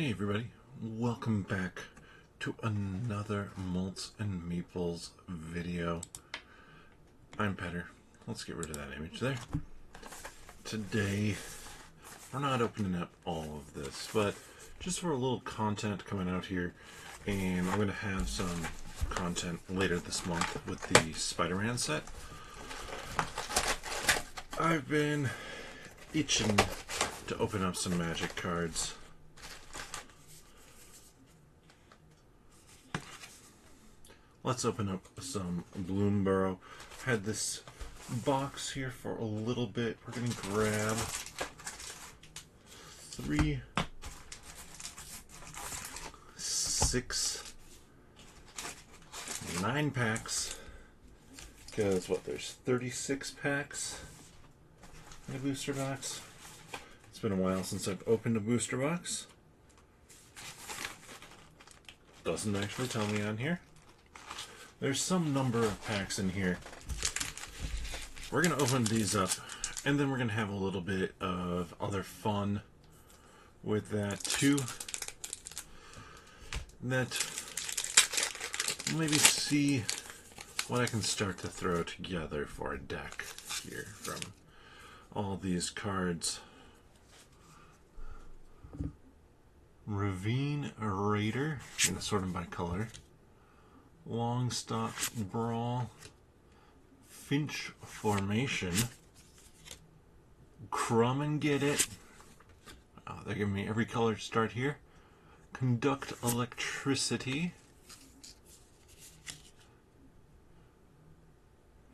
Hey everybody, welcome back to another Malts and Meeples video. I'm Petter. Let's get rid of that image there. Today, we're not opening up all of this, but just for a little content coming out here, and I'm going to have some content later this month with the Spider-Man set. I've been itching to open up some Magic cards. Let's open up some Bloomburrow. Had this box here for a little bit. We're going to grab 3, 6, 9 packs. Because what, there's 36 packs in a booster box. It's been a while since I've opened a booster box. Doesn't actually tell me on here. There's some number of packs in here. We're going to open these up, and then we're going to have a little bit of other fun with that too. That maybe see what I can start to throw together for a deck here from all these cards. Ravine Raider, I'm going to sort them by color. Longstock Brawl, Finch Formation, Crumb and Get It. They're giving me every color to start here. Conduct Electricity,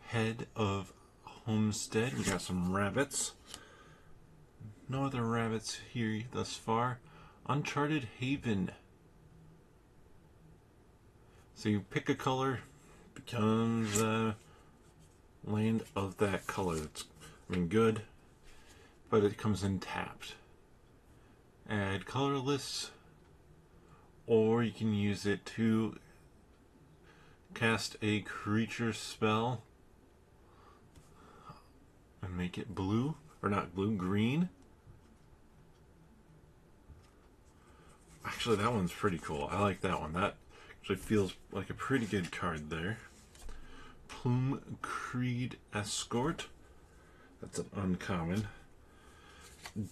Head of Homestead. We got some rabbits. No other rabbits here thus far. Uncharted Haven. So you pick a color, becomes a land of that color. It's, good, but it comes in tapped. Add colorless, or you can use it to cast a creature spell and make it blue, or not blue, green. Actually, that one's pretty cool. I like that one. That actually feels like a pretty good card there. Plume Creed Escort. That's an uncommon.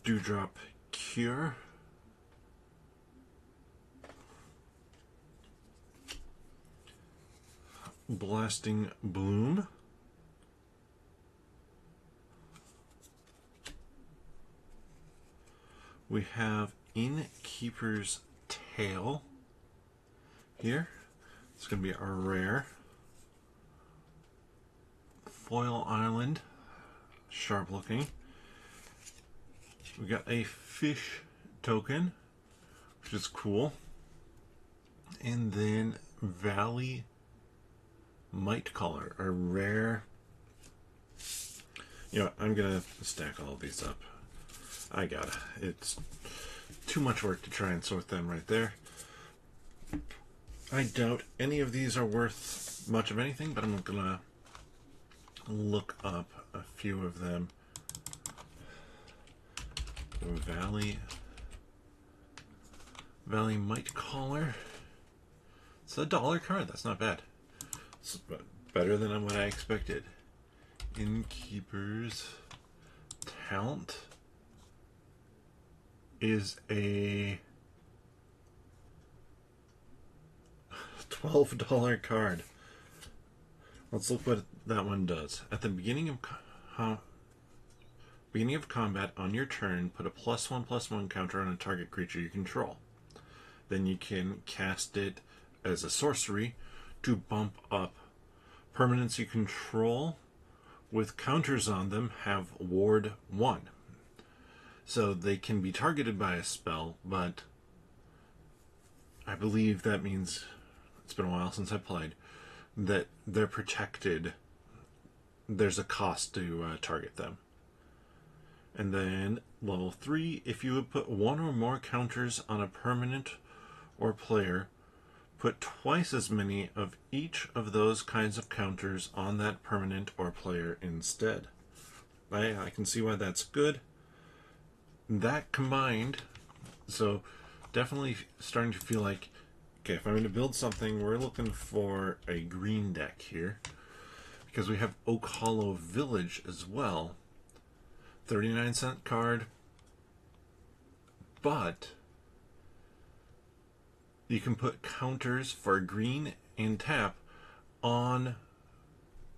Dewdrop Cure. Blasting Bloom. We have Innkeeper's Tale here. It's going to be our rare. Foil Island, sharp looking. We got a fish token, which is cool. And then Valley Might Color, a rare. You know what, I'm going to stack all of these up. I gotta. It's too much work to try and sort them right there. I doubt any of these are worth much of anything, but I'm gonna look up a few of them. Valley Might Caller. It's a $1 card. That's not bad. It's better than what I expected. Innkeeper's Talent is a $12 card. Let's look what that one does. At the beginning of combat on your turn, put a +1/+1 counter on a target creature you control. Then you can cast it as a sorcery to bump up permanents you control with counters on them have Ward 1. So they can be targeted by a spell, but I believe that means, it's been a while since I played, that they're protected. There's a cost to target them. And then level 3, if you would put 1 or more counters on a permanent or player, put twice as many of each of those kinds of counters on that permanent or player instead. I can see why that's good. That combined, so definitely starting to feel like, okay, if I'm going to build something, we're looking for a green deck here. Because we have Oak Hollow Village as well. 39-cent card. But you can put counters for green and tap on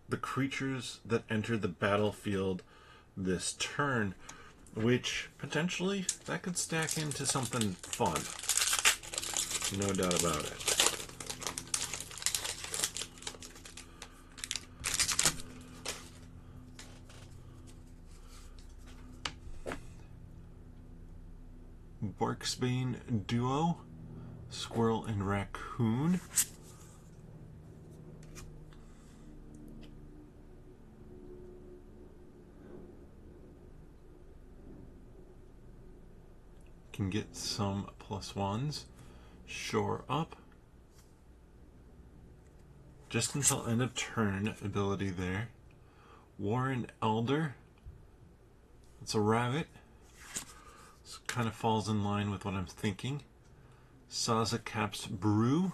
the creatures that enter the battlefield this turn, which potentially that could stack into something fun. No doubt about it. Barksbane Duo, Squirrel and Raccoon. Can get some +1s. Shore Up. Just until end of turn ability there. Warren Elder. It's a rabbit. This kind of falls in line with what I'm thinking. Sazakap's Brew.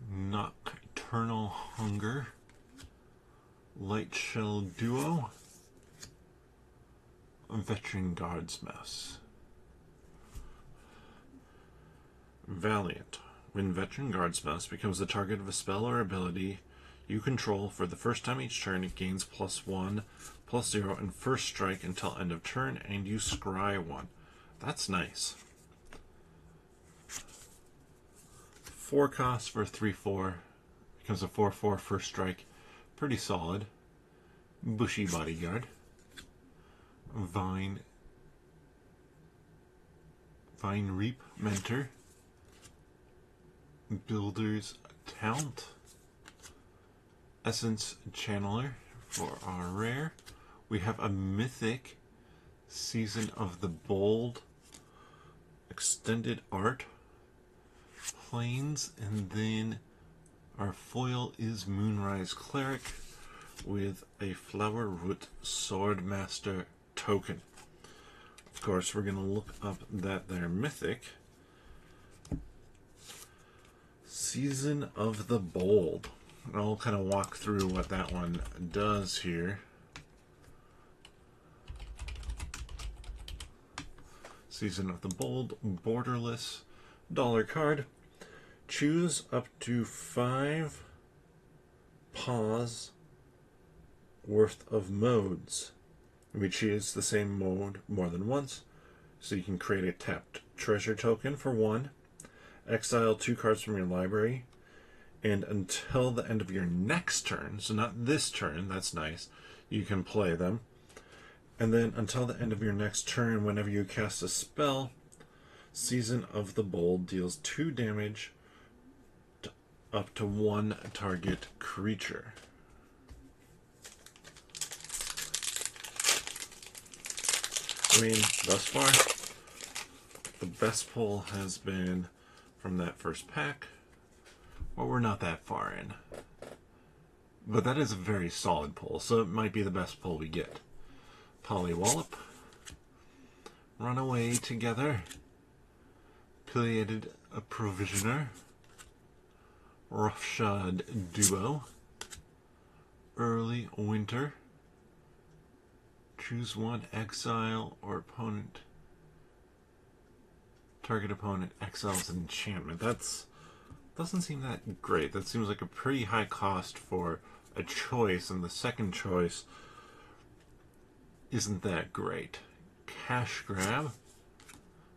Nocturnal Hunger. Light Shell Duo. Veteran Guard's Mess. Valiant. When Veteran Guard's Mess becomes the target of a spell or ability you control for the first time each turn, it gains +1/+0 and first strike until end of turn, and you scry 1. That's nice. 4 costs for 3/4. Becomes a 4/4 first strike. Pretty solid. Bushy Bodyguard. Vine Reap Mentor. Builder's Talent. Essence Channeler for our rare. We have a mythic Season of the Bold extended art planes, and then our foil is Moonrise Cleric with a Flower Root Swordmaster token. Of course, we're going to look up that their mythic Season of the Bold. I'll kind of walk through what that one does here. Season of the Bold, borderless, dollar card. Choose up to 5 paws worth of modes. We choose the same mode more than once, so you can create a tapped treasure token for 1, exile 2 cards from your library, and until the end of your next turn, so not this turn, that's nice, you can play them. And then until the end of your next turn, whenever you cast a spell, Season of the Bold deals 2 damage to up to 1 target creature. I mean, thus far, the best pull has been from that first pack. Well, we're not that far in. But that is a very solid pull, so it might be the best pull we get. Pollywallop. Runaway Together. Pileated Provisioner. Roughshod Duo. Early Winter. Choose 1, exile or opponent. Target opponent exiles an enchantment. That's doesn't seem that great. That seems like a pretty high cost for a choice, and the second choice isn't that great. Cash Grab.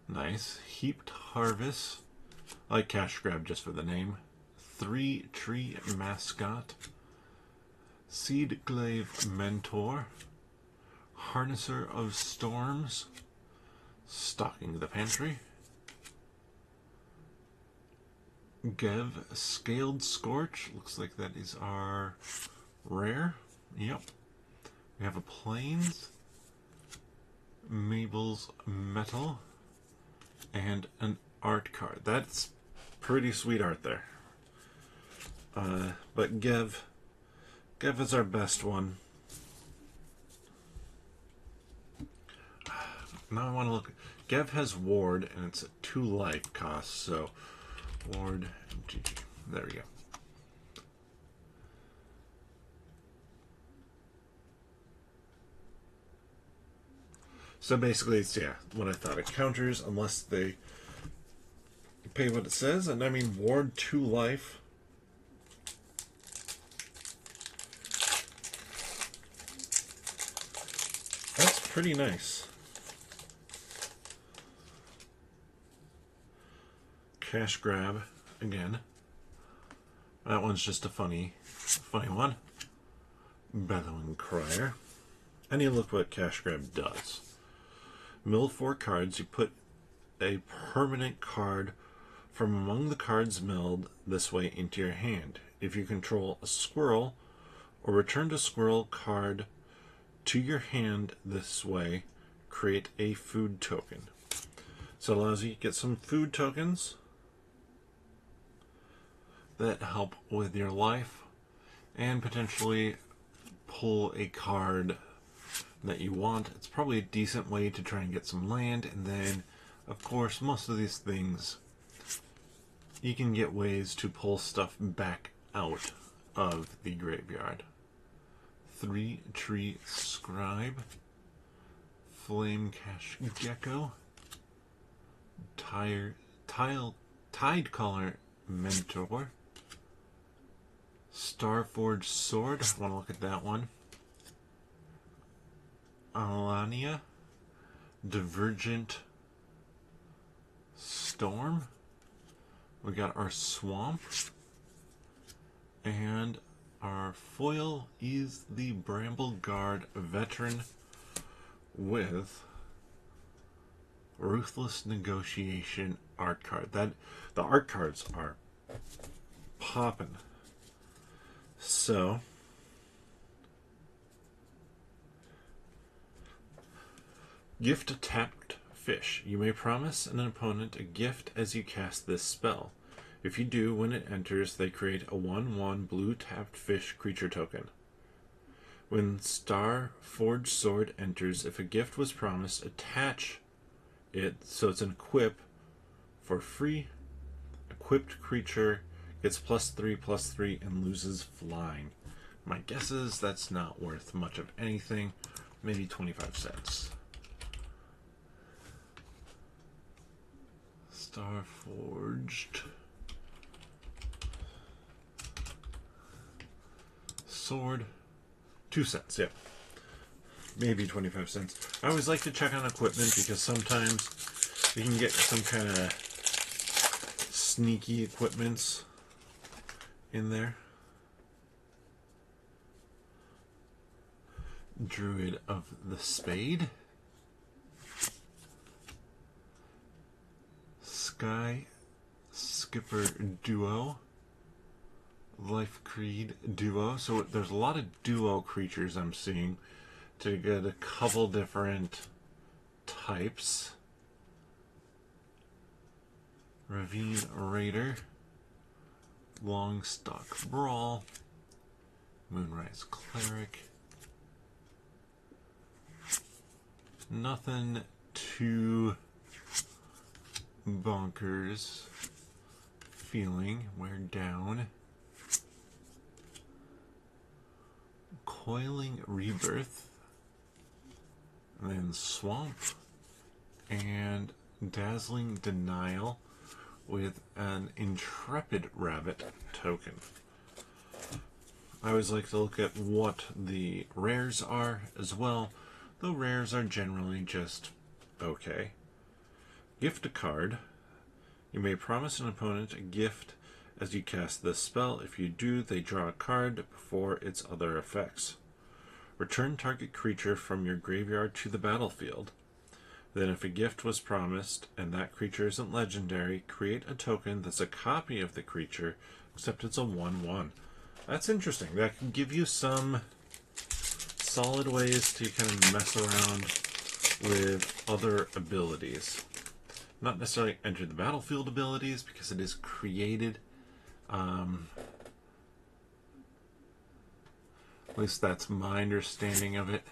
Nice. Heaped Harvest. I like Cash Grab just for the name. 3 Tree Mascot. Seedglaive Mentor. Harnesser of Storms. Stocking the Pantry. Gev Scaled Scorch. Looks like that is our rare. Yep. We have a Plains. Mabel's Metal. And an art card. That's pretty sweet art there. But Gev is our best one. Now I want to look. Gev has Ward, and it's a 2 life cost, so Ward, GG. There we go. So basically, it's, yeah, what I thought. It counters unless they pay what it says, and I mean, Ward 2 life. That's pretty nice. Cash grab again. That one's just a funny one. Bellowing Crier. And you look what cash grab does. Mill 4 cards. You put a permanent card from among the cards milled this way into your hand. If you control a squirrel, or return a squirrel card to your hand this way, create a food token. So it allows you to get some food tokens that help with your life, and potentially pull a card that you want. It's probably a decent way to try and get some land, and then of course most of these things you can get ways to pull stuff back out of the graveyard. 3 Tree Scribe, Flame Cash Gecko, Tidecaller Mentor, Starforged Sword, I want to look at that one. Alania, Divergent Storm. We got our Swamp. And our foil is the Bramble Guard Veteran with Ruthless Negotiation art card. The art cards are popping. So gift a tapped fish. You may promise an opponent a gift as you cast this spell. If you do, when it enters, they create a 1/1 blue tapped fish creature token. When Starforged Sword enters, if a gift was promised, attach it so it's an equip for free. Equipped creature gets +3/+3 and loses flying. My guess is that's not worth much of anything, maybe 25 cents. Starforged Sword, 2 cents, yep. Maybe 25 cents. I always like to check on equipment because sometimes you can get some kind of sneaky equipments in there. Druid of the Spade. Sky Skipper Duo. Life Creed Duo. So there's a lot of duo creatures I'm seeing to get a couple different types. Ravine Raider. Longstock Brawl. Moonrise Cleric. Nothing too bonkers feeling. Wear down. Coiling Rebirth. And then Swamp. And Dazzling Denial with an Intrepid Rabbit token. I always like to look at what the rares are as well, though rares are generally just okay. Gift a card. You may promise an opponent a gift as you cast this spell. If you do, they draw a card before its other effects. Return target creature from your graveyard to the battlefield. Then if a gift was promised and that creature isn't legendary, create a token that's a copy of the creature, except it's a 1/1. That's interesting. That can give you some solid ways to kind of mess around with other abilities. Not necessarily enter the battlefield abilities, because it is created. At least that's my understanding of it.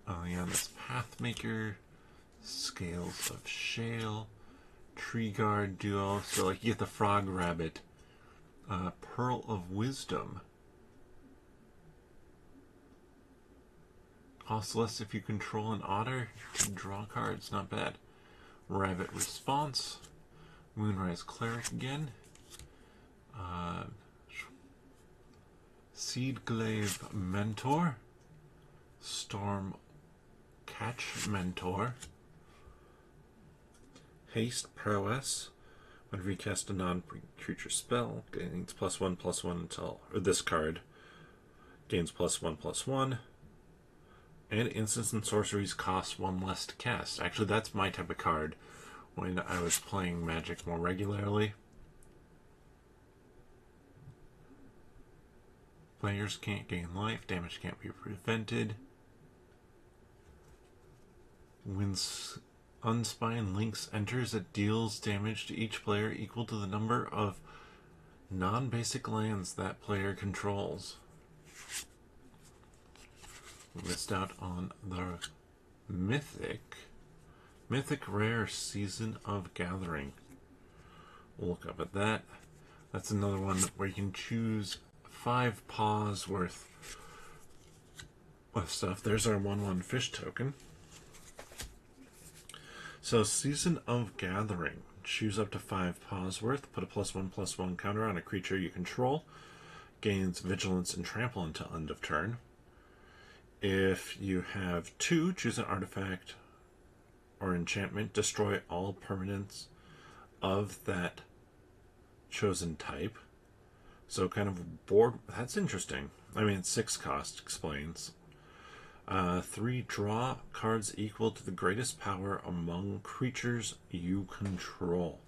Oh yeah, this Pathmaker, Scales of Shale, Tree Guard duo. So like you get the Frog Rabbit, Pearl of Wisdom. Costs less if you control an otter. Draw cards, not bad. Rabbit Response, Moonrise Cleric again. Seedglaive Mentor, Storm Catch Mentor, Haste Prowess. Whenever you cast a non-creature spell, gains +1/+1 until, or this card gains +1/+1, and instants and sorceries cost 1 less to cast. Actually, that's my type of card when I was playing Magic more regularly. Players can't gain life, damage can't be prevented. When Unspine Lynx enters, it deals damage to each player equal to the number of non-basic lands that player controls. Missed out on the Mythic Rare Season of Gathering. We'll look up at that. That's another one where you can choose 5 paws worth of stuff. There's our 1/1 fish token. So Season of Gathering. Choose up to 5 paws worth. Put a +1/+1 counter on a creature you control. Gains Vigilance and Trample until end of turn. If you have 2, choose an artifact or enchantment. Destroy all permanents of that chosen type. So kind of board. That's interesting. I mean, 6 cost explains. 3, draw cards equal to the greatest power among creatures you control.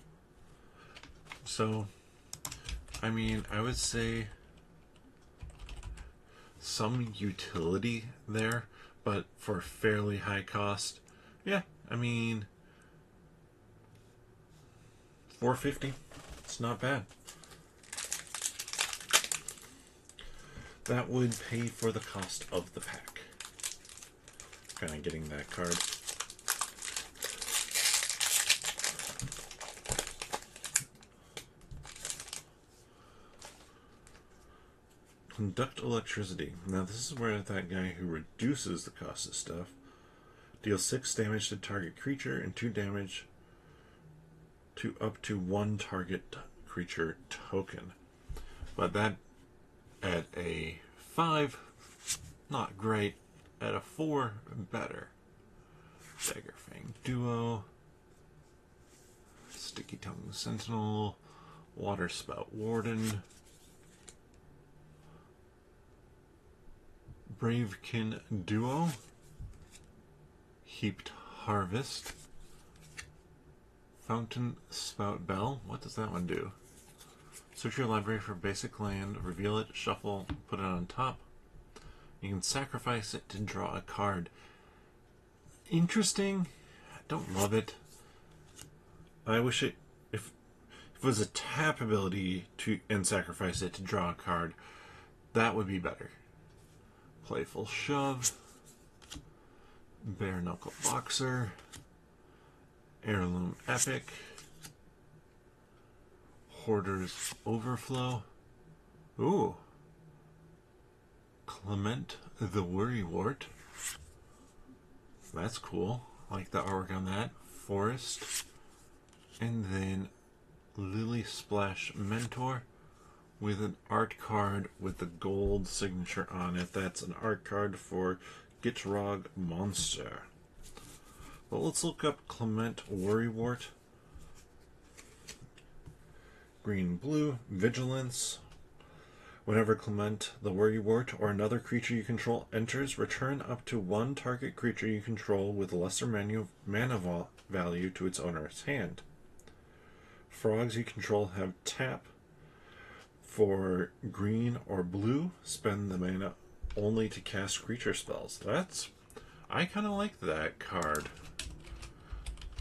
So, I mean, I would say some utility there, but for fairly high cost. Yeah, I mean, $4.50. It's not bad. That would pay for the cost of the pack. Kind of getting that card. Conduct Electricity. Now this is where that guy who reduces the cost of stuff deals 6 damage to target creature and 2 damage to up to 1 target creature token. But that at a 5, not great. At a 4, better. Daggerfang Duo, Sticky Tongue Sentinel, Waterspout Warden, Bravekin Duo, Heaped Harvest, Fountain Spout Bell. What does that one do? Search your library for basic land, reveal it, shuffle, put it on top. You can sacrifice it to draw a card. Interesting. I don't love it. I wish it, if it was a tap ability to and sacrifice it to draw a card, that would be better. Playful Shove, Bare Knuckle Boxer, Heirloom Epic, Hoarder's Overflow. Ooh. Clement the Worrywart. That's cool. I like the artwork on that. Forest. And then Lily Splash Mentor with an art card with the gold signature on it. That's an art card for Gitrog Monster. But let's look up Clement Worrywart. Green, blue, Vigilance. Whenever Clement the Worrywart or another creature you control enters, return up to 1 target creature you control with lesser mana value to its owner's hand. Frogs you control have tap. For green or blue, spend the mana only to cast creature spells. I kind of like that card.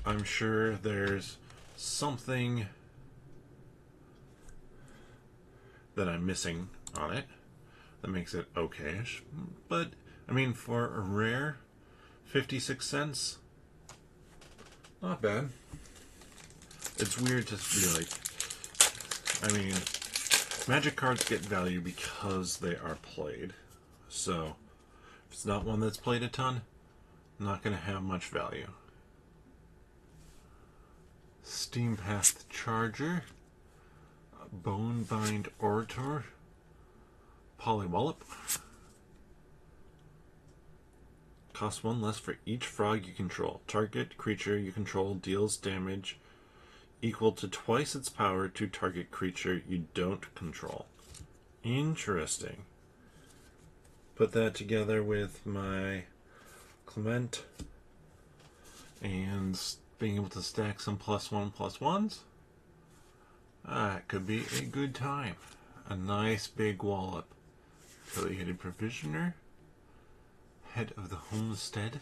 I'm sure there's something that I'm missing on it that makes it okayish. But, I mean, for a rare, 56 cents. Not bad. It's weird to be like, I mean, Magic cards get value because they are played. So, if it's not one that's played a ton, not going to have much value. Steam Path Charger, Bonebind Orator, Polywallop. Costs 1 less for each frog you control. Target creature you control deals damage equal to twice its power to target creature you don't control. Interesting. Put that together with my Clement and being able to stack some +1/+1s. It could be a good time. A nice big wallop. Affiliated Provisioner. Head of the Homestead.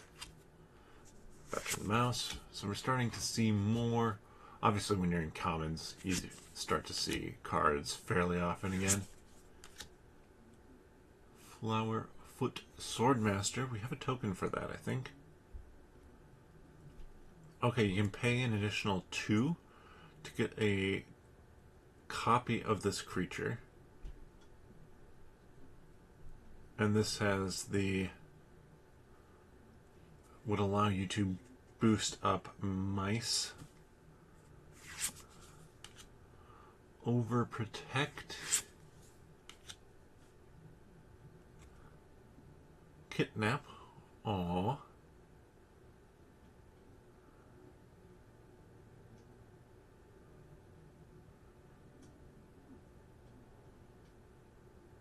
Veteran Mouse. So we're starting to see more. Obviously, when you're in commons, you start to see cards fairly often again. Flower Foot Swordmaster. We have a token for that, I think. Okay, you can pay an additional 2 to get a copy of this creature. And this has the... would allow you to boost up mice. Overprotect. Kidnap. Aww.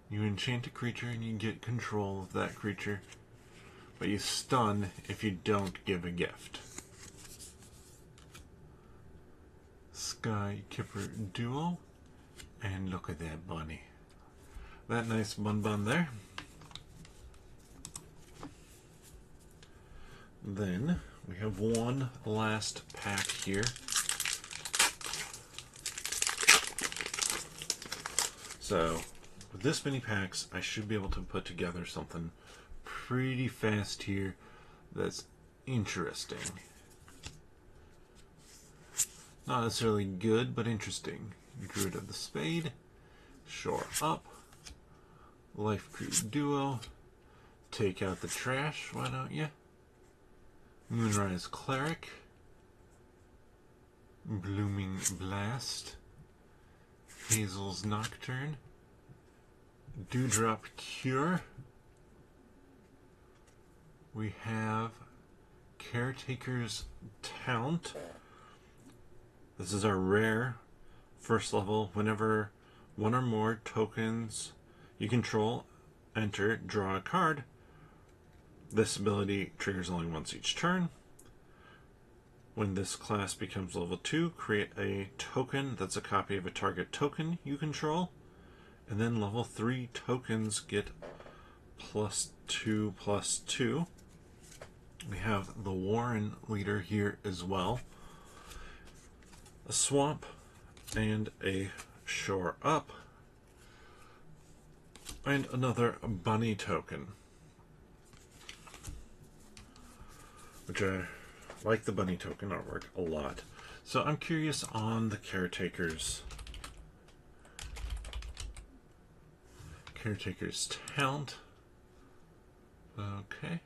You enchant a creature and you get control of that creature, but you stun if you don't give a gift. Sky Kipper Duo. And look at that bunny. That nice bun there. Then we have one last pack here. So with this many packs, I should be able to put together something pretty fast here that's interesting. Not necessarily good, but interesting. Druid of the Spade, Shore Up, Life Crew Duo, Take Out the Trash, why don't you? Moonrise Cleric, Blooming Blast, Hazel's Nocturne, Dewdrop Cure. We have Caretaker's Talent. This is our rare first level. Whenever one or more tokens you control enter, draw a card. This ability triggers only once each turn. When this class becomes level 2, create a token that's a copy of a target token you control. And then level 3 tokens get +2/+2. We have the Warren Leader here as well. A Swamp and a Shore Up. And another Bunny token. Which I like the Bunny token artwork a lot. So I'm curious on the Caretaker's Talent. Okay.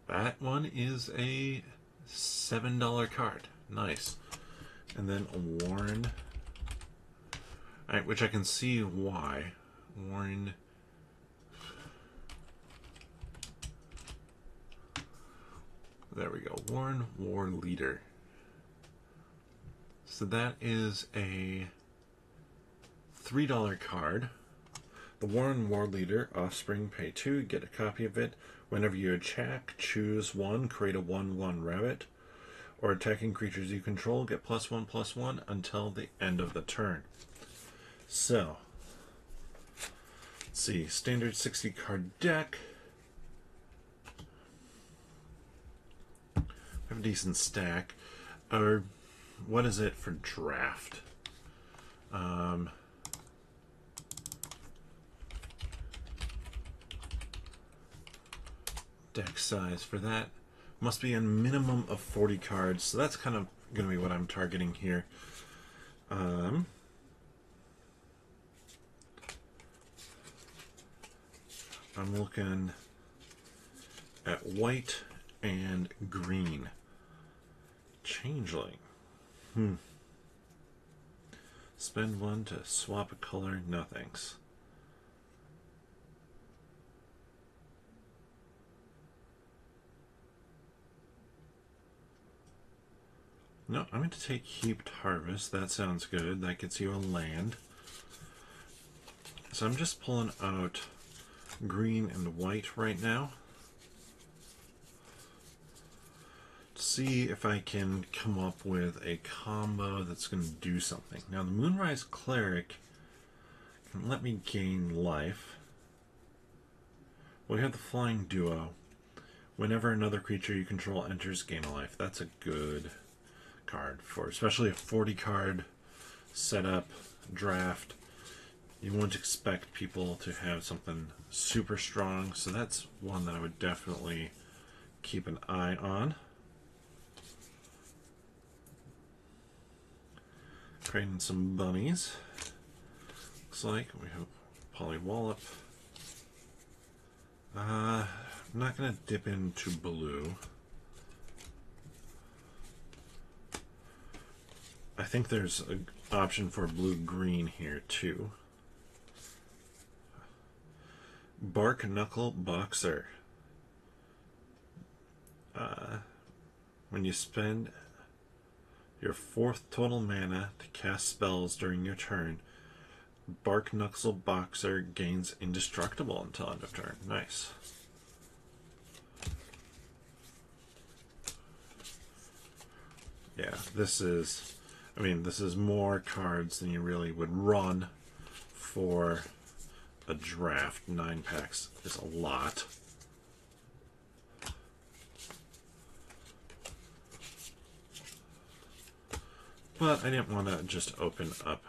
That one is a $7 card. Nice. And then a Warren. Alright, which I can see why. Warren. There we go. Warren War Leader. So that is a $3 card. The Warren War Leader, Offspring, pay 2, get a copy of it. Whenever you attack, choose 1, create a 1/1 rabbit. Or attacking creatures you control, get +1/+1 until the end of the turn. So, let's see, standard 60 card deck. I have a decent stack. Or, what is it for draft? deck size for that must be a minimum of 40 cards, so that's kind of going to be what I'm targeting here. I'm looking at white and green. Changeling. Spend one to swap a color. No thanks. No, I'm going to take Heaped Harvest. That sounds good. That gets you a land. So I'm just pulling out green and white right now. See if I can come up with a combo that's going to do something. Now the Moonrise Cleric can let me gain life. We have the Flying Duo. Whenever another creature you control enters, gain a life. That's a good card for especially a 40 card setup draft. You wouldn't expect people to have something super strong, so that's one that I would definitely keep an eye on. Creating some bunnies. Looks like we have Polywallop. I'm not going to dip into blue. I think there's an option for blue-green here too. Bark Knuckle Boxer. When you spend your 4th total mana to cast spells during your turn, Bark Knuckle Boxer gains indestructible until end of turn. Nice. Yeah, this is, I mean, this is more cards than you really would run for a draft. 9 packs is a lot. But I didn't want to just open up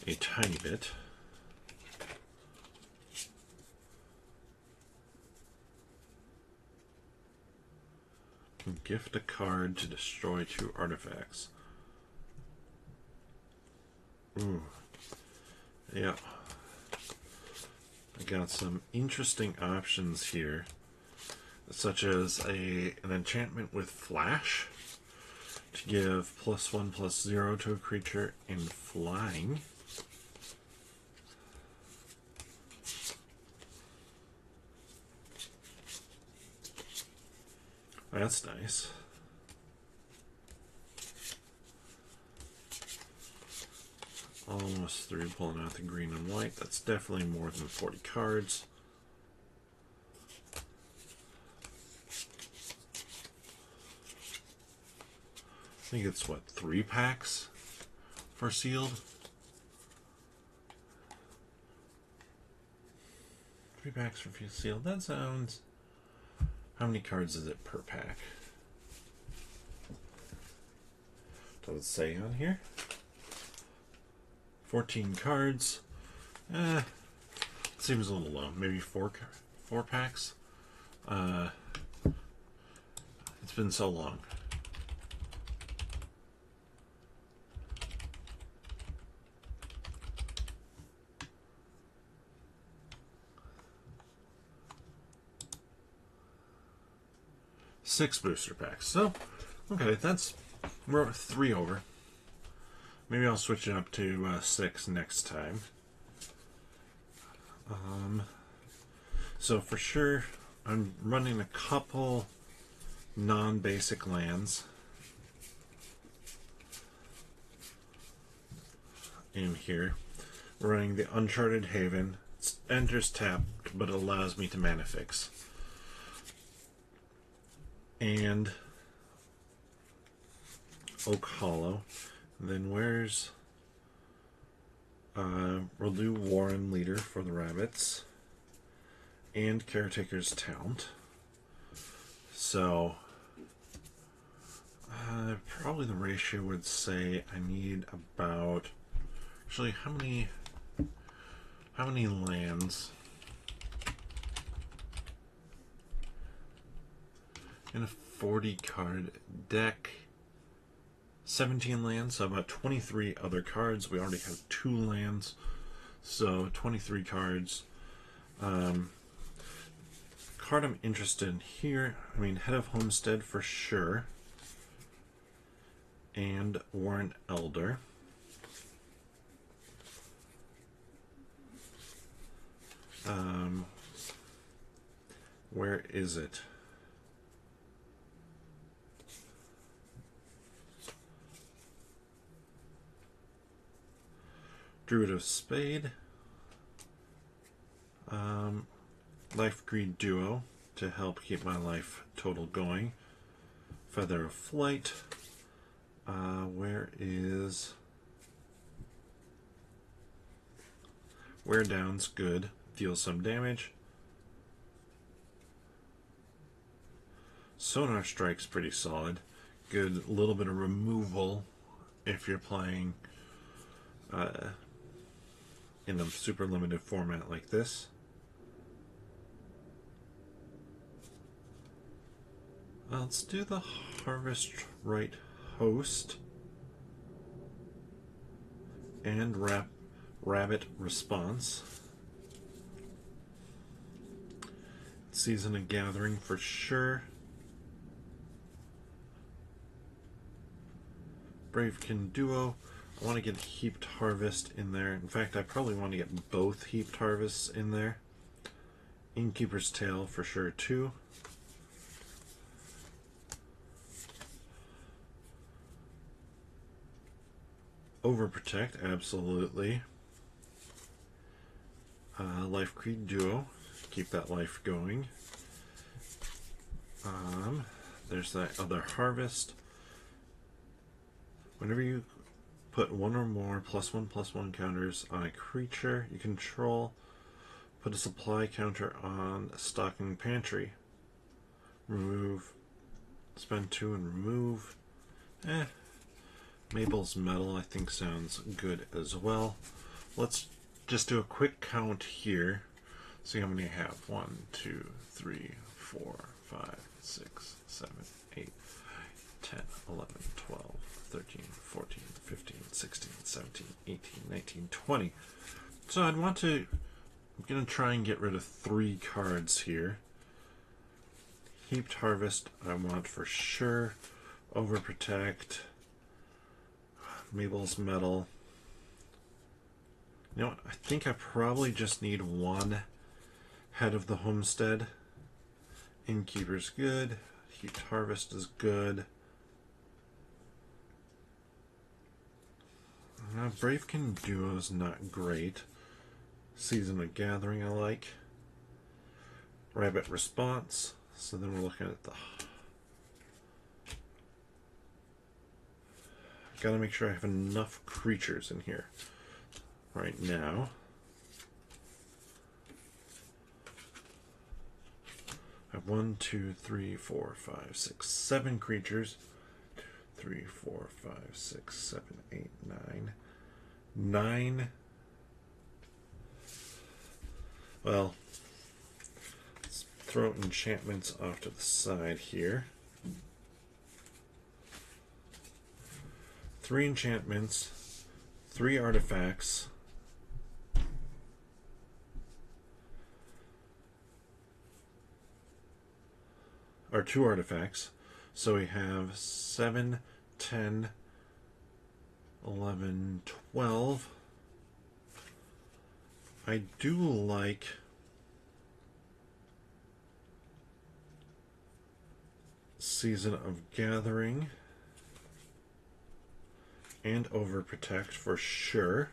a tiny bit. Gift a card to destroy 2 artifacts. Ooh. Yeah. I got some interesting options here, such as an enchantment with Flash to give +1/+0 to a creature in flying. That's nice. Almost through pulling out the green and white. That's definitely more than 40 cards. I think it's what, 3 packs for sealed? 3 packs for sealed. That sounds... How many cards is it per pack? Does it say on here? 14 cards. Seems a little low. Maybe 4 packs. It's been so long. Six booster packs. So, okay, we're 3 over. Maybe I'll switch it up to 6 next time. So for sure, I'm running a couple non-basic lands in here. We're running the Uncharted Haven. It enters tapped, but it allows me to mana fix. And Oak Hollow. And then where's we'll do Warren Leader for the rabbits and Caretaker's Talent. So probably the ratio would say I need about, actually, how many lands? in a 40 card deck. 17 lands, so about 23 other cards. We already have 2 lands, so 23 cards. Card I'm interested in here, I mean, Head of Homestead for sure, and Warrant Elder. Where is it? Druid of Spade. Life Greed Duo to help keep my life total going. Feather of Flight. Where is... Wear Down's good. Deals some damage. Sonar Strike's pretty solid. Good little bit of removal if you're playing in a super limited format like this. Let's do the Harvest Right Host and Rabbit Response. Season of Gathering for sure. Bravekin Duo. I want to get Heaped Harvest in there. In fact, I probably want to get both Heaped Harvests in there. Innkeeper's Tale for sure too. Overprotect, absolutely. Life Greed Duo. Keep that life going. There's that other Harvest. Whenever you put one or more +1/+1 counters on a creature you control, put a supply counter on Stocking Pantry. Remove. Spend 2 and remove. Mabel's Metal I think sounds good as well. Let's just do a quick count here. See how many I have. 1, 2, 3, 4, 5, 6, 7, 8, 10, 11, 12, 13, 14, 15, 16, 17, 18, 19, 20. So I'm going to try and get rid of 3 cards here. Heaped Harvest I want for sure. Overprotect. Mabel's Metal. You know what? I think I probably just need 1 Head of the Homestead. Innkeeper's good. Heaped Harvest is good. Bravekin Duo is not great. Season of Gathering I like. Rabbit Response. So then we're looking at the... Gotta make sure I have enough creatures in here right now. I have 1, 2, 3, 4, 5, 6, 7 creatures. 3, 4, 5, 6, 7, 8, 9. 9. Well, let's throw enchantments off to the side here. 3 enchantments, 3 artifacts, or 2 artifacts. So we have 7, 10, 11, 12. I do like Season of Gathering and Overprotect for sure.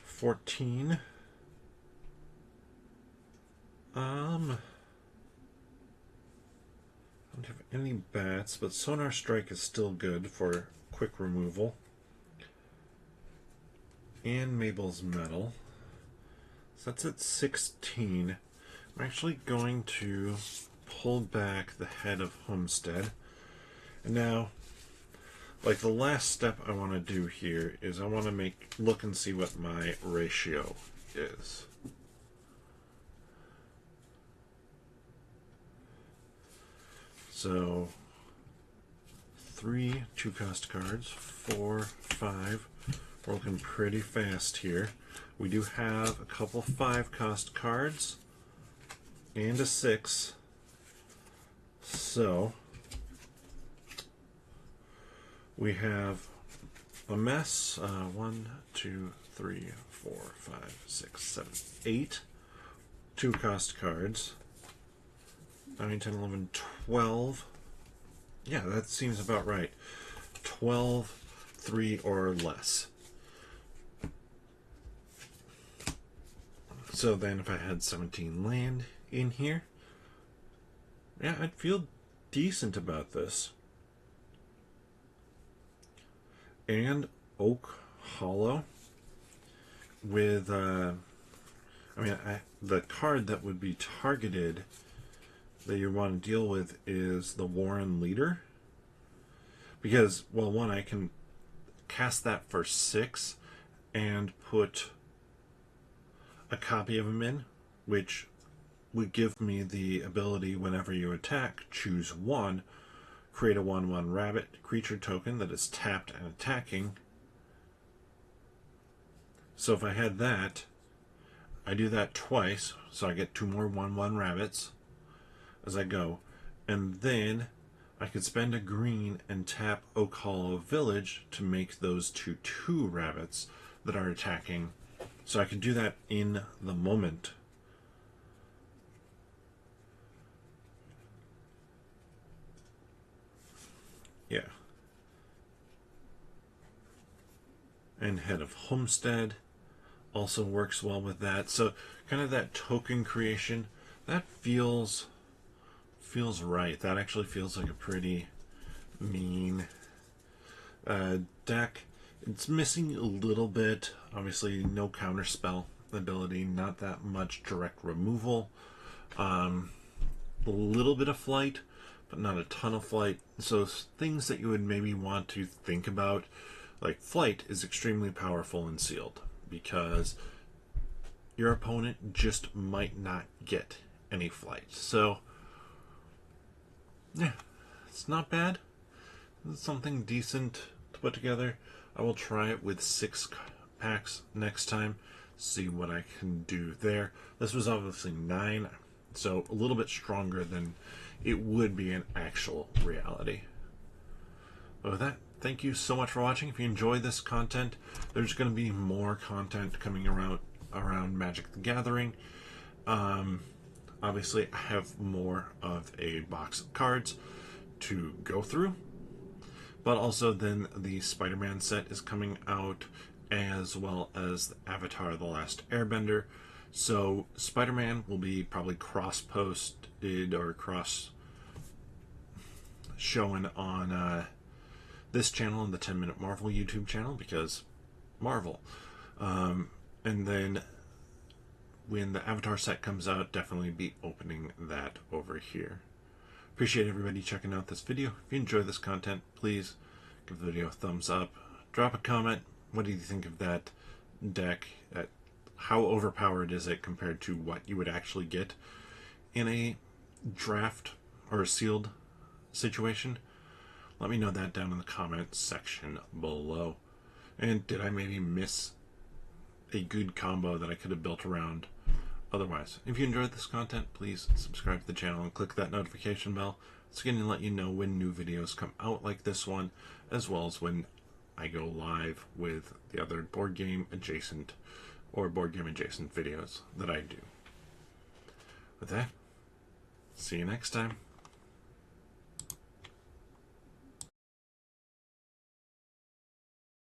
14. I don't have any bats, but Sonar Strike is still good for quick removal. And Mabel's Metal. So that's at 16. I'm actually going to pull back the Head of Homestead. And now, like the last step I want to do here is I want to look and see what my ratio is. So 3 2-cost cards, 4, 5. We're looking pretty fast here. We do have a couple 5-cost cards and a 6. So we have a mess. 1, 2, 3, 4, 5, 6, 7, 8 2-cost cards. 9, 10, 11, 12. Yeah, that seems about right. 12, 3 or less. So then if I had 17 land in here, yeah, I'd feel decent about this. And Oak Hollow with, the card that would be targeted that you want to deal with is the Warren Leader. Because, well, one, I can cast that for 6 and put a copy of him in, which would give me the ability whenever you attack, choose 1, create a 1/1 rabbit creature token that is tapped and attacking. So if I had that, I do that twice, so I get 2 more 1/1 rabbits as I go, and then I could spend a green and tap Oak Hollow Village to make those 2/2 rabbits that are attacking. So I can do that in the moment. Yeah. And Head of Homestead also works well with that. So kind of that token creation, that feels right. That actually feels like a pretty mean deck. It's missing a little bit. Obviously, no counterspell ability, not that much direct removal. A little bit of flight, but not a ton of flight. So things that you would maybe want to think about, like flight is extremely powerful in sealed because your opponent just might not get any flight. So yeah, it's not bad. It's something decent to put together. I will try it with 6 packs next time, see what I can do there. This was obviously 9, so a little bit stronger than it would be in actual reality. But with that, thank you so much for watching. If you enjoyed this content, there's going to be more content coming around Magic the Gathering. Obviously, I have more of a box of cards to go through. But also then the Spider-Man set is coming out, as well as the Avatar: The Last Airbender. So Spider-Man will be probably cross-posted or cross-shown on this channel and the 10-Minute Marvel YouTube channel, because Marvel. And then when the Avatar set comes out, definitely be opening that over here. Appreciate everybody checking out this video. If you enjoy this content, please give the video a thumbs up. Drop a comment. What do you think of that deck? How overpowered is it compared to what you would actually get in a draft or a sealed situation? Let me know that down in the comments section below. And did I maybe miss a good combo that I could have built around otherwise? If you enjoyed this content, please subscribe to the channel and click that notification bell. It's going to let you know when new videos come out like this one, as well as when I go live with the other board game adjacent videos that I do. With that, see you next time.